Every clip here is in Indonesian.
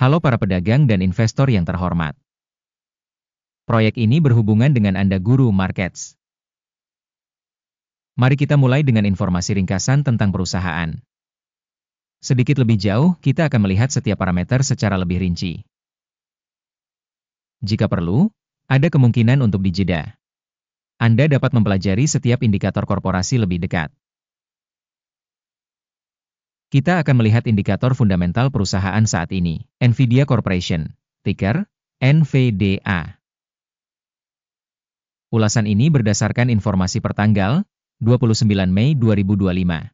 Halo para pedagang dan investor yang terhormat. Proyek ini berhubungan dengan Anda Guru Markets. Mari kita mulai dengan informasi ringkasan tentang perusahaan. Sedikit lebih jauh, kita akan melihat setiap parameter secara lebih rinci. Jika perlu, ada kemungkinan untuk dijeda. Anda dapat mempelajari setiap indikator korporasi lebih dekat. Kita akan melihat indikator fundamental perusahaan saat ini, NVIDIA Corporation, ticker NVDA. Ulasan ini berdasarkan informasi pertanggal 29 Mei 2025.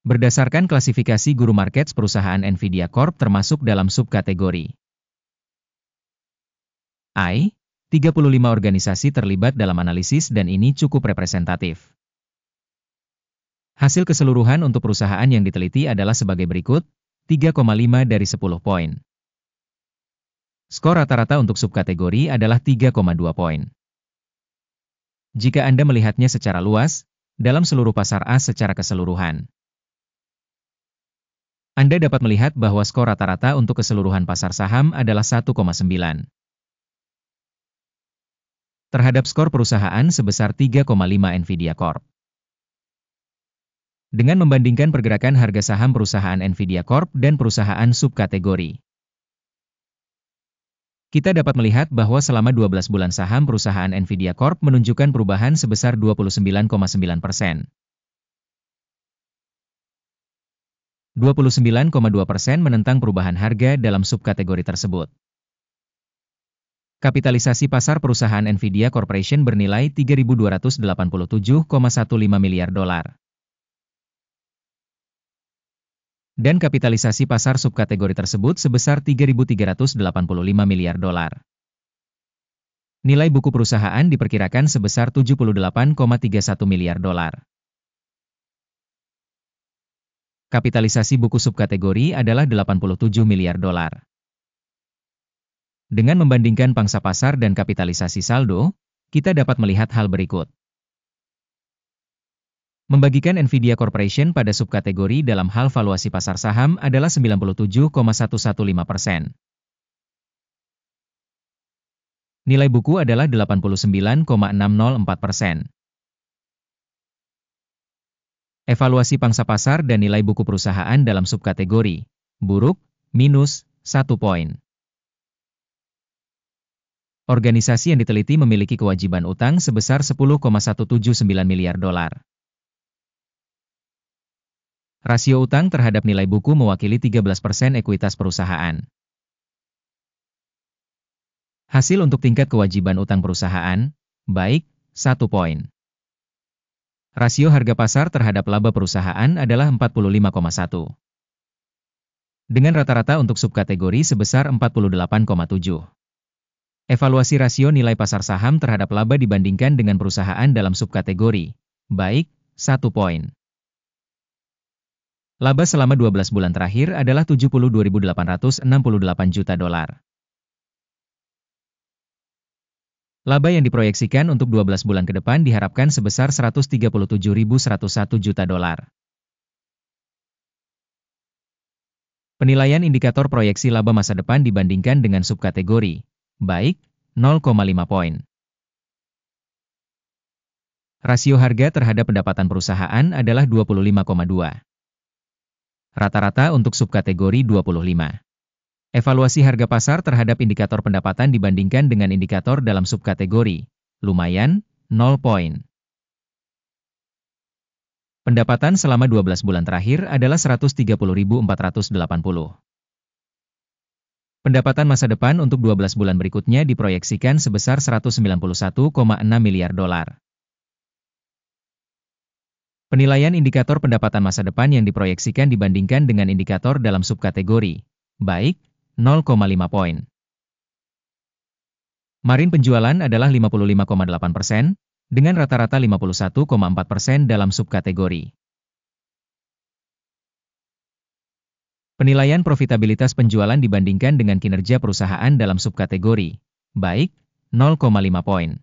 Berdasarkan klasifikasi Guru Markets, perusahaan NVIDIA Corp termasuk dalam subkategori I. 35 organisasi terlibat dalam analisis dan ini cukup representatif. Hasil keseluruhan untuk perusahaan yang diteliti adalah sebagai berikut, 3,5 dari 10 poin. Skor rata-rata untuk subkategori adalah 3,2 poin. Jika Anda melihatnya secara luas, dalam seluruh pasar as secara keseluruhan, Anda dapat melihat bahwa skor rata-rata untuk keseluruhan pasar saham adalah 1,9. Terhadap skor perusahaan sebesar 3,5 NVIDIA Corp. Dengan membandingkan pergerakan harga saham perusahaan NVIDIA Corp dan perusahaan subkategori, kita dapat melihat bahwa selama 12 bulan saham perusahaan NVIDIA Corp menunjukkan perubahan sebesar 29,9%. 29,2% menentang perubahan harga dalam subkategori tersebut. Kapitalisasi pasar perusahaan NVIDIA Corporation bernilai 3.287,15 miliar dolar. Dan kapitalisasi pasar subkategori tersebut sebesar 3.385 miliar dolar. Nilai buku perusahaan diperkirakan sebesar 78,31 miliar dolar. Kapitalisasi buku subkategori adalah 87 miliar dolar. Dengan membandingkan pangsa pasar dan kapitalisasi saldo, kita dapat melihat hal berikut. Membagikan NVIDIA Corporation pada subkategori dalam hal valuasi pasar saham adalah 97,115%. Nilai buku adalah 89,604%. Evaluasi pangsa pasar dan nilai buku perusahaan dalam subkategori buruk, minus 1 poin. Organisasi yang diteliti memiliki kewajiban utang sebesar 10,179 miliar dolar. Rasio utang terhadap nilai buku mewakili 13% ekuitas perusahaan. Hasil untuk tingkat kewajiban utang perusahaan, baik, 1 poin. Rasio harga pasar terhadap laba perusahaan adalah 45,1. Dengan rata-rata untuk subkategori sebesar 48,7. Evaluasi rasio nilai pasar saham terhadap laba dibandingkan dengan perusahaan dalam subkategori, baik, 1 poin. Laba selama 12 bulan terakhir adalah 72.868 juta dolar. Laba yang diproyeksikan untuk 12 bulan ke depan diharapkan sebesar 137.101 juta dolar. Penilaian indikator proyeksi laba masa depan dibandingkan dengan subkategori, baik, 0,5 poin. Rasio harga terhadap pendapatan perusahaan adalah 25,2. Rata-rata untuk subkategori 25. Evaluasi harga pasar terhadap indikator pendapatan dibandingkan dengan indikator dalam subkategori, lumayan, 0 poin. Pendapatan selama 12 bulan terakhir adalah 130.480. Pendapatan masa depan untuk 12 bulan berikutnya diproyeksikan sebesar 191,6 miliar dolar. Penilaian indikator pendapatan masa depan yang diproyeksikan dibandingkan dengan indikator dalam subkategori, baik, 0,5 poin. Margin penjualan adalah 55,8%, dengan rata-rata 51,4% dalam subkategori. Penilaian profitabilitas penjualan dibandingkan dengan kinerja perusahaan dalam subkategori, baik, 0,5 poin.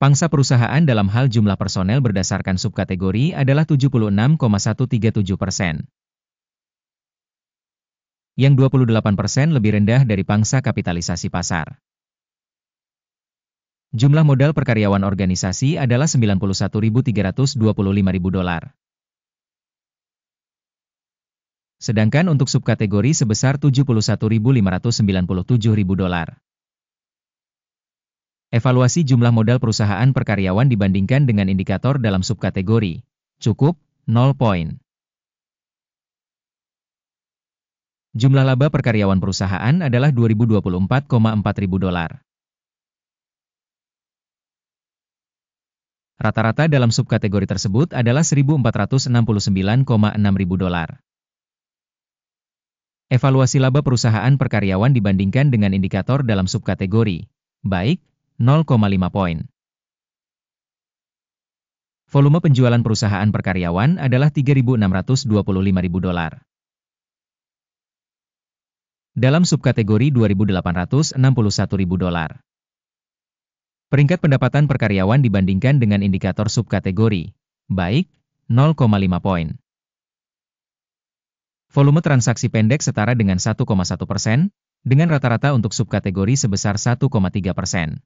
Pangsa perusahaan dalam hal jumlah personel berdasarkan subkategori adalah 76,137%. yang 28% lebih rendah dari pangsa kapitalisasi pasar. Jumlah modal per karyawan organisasi adalah $91.325.000. Sedangkan untuk subkategori sebesar $71.597.000. Evaluasi jumlah modal perusahaan per karyawan dibandingkan dengan indikator dalam subkategori. Cukup, 0 poin. Jumlah laba per karyawan perusahaan adalah $2.024,400. Rata-rata dalam subkategori tersebut adalah $1.469,600. Evaluasi laba perusahaan per karyawan dibandingkan dengan indikator dalam subkategori. Baik, 0,5 poin. Volume penjualan perusahaan per karyawan adalah $3.625.000. Dalam subkategori $2.861.000. Peringkat pendapatan per karyawan dibandingkan dengan indikator subkategori. Baik, 0,5 poin. Volume transaksi pendek setara dengan 1,1%, dengan rata-rata untuk subkategori sebesar 1,3%.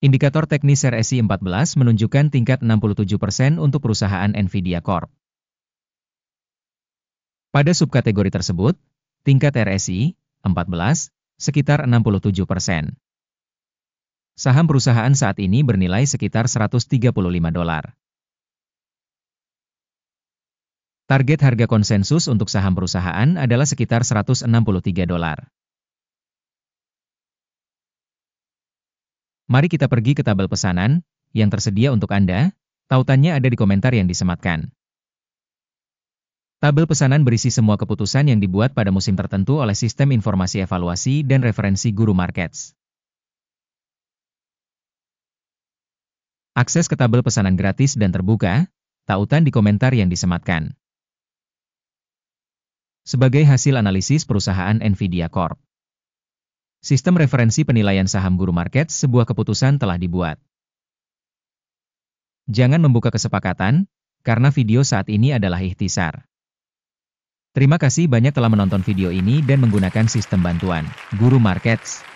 Indikator teknis RSI 14 menunjukkan tingkat 67% untuk perusahaan Nvidia Corp. Pada subkategori tersebut, tingkat RSI 14 sekitar 67%. Saham perusahaan saat ini bernilai sekitar $135. Target harga konsensus untuk saham perusahaan adalah sekitar $163. Mari kita pergi ke tabel pesanan yang tersedia untuk Anda. Tautannya ada di komentar yang disematkan. Tabel pesanan berisi semua keputusan yang dibuat pada musim tertentu oleh Sistem Informasi Evaluasi dan Referensi Guru Markets. Akses ke tabel pesanan gratis dan terbuka, tautan di komentar yang disematkan. Sebagai hasil analisis perusahaan Nvidia Corp. Sistem referensi penilaian saham Guru Markets sebuah keputusan telah dibuat. Jangan membuka kesepakatan, karena video saat ini adalah ikhtisar. Terima kasih banyak telah menonton video ini dan menggunakan sistem bantuan Guru Markets.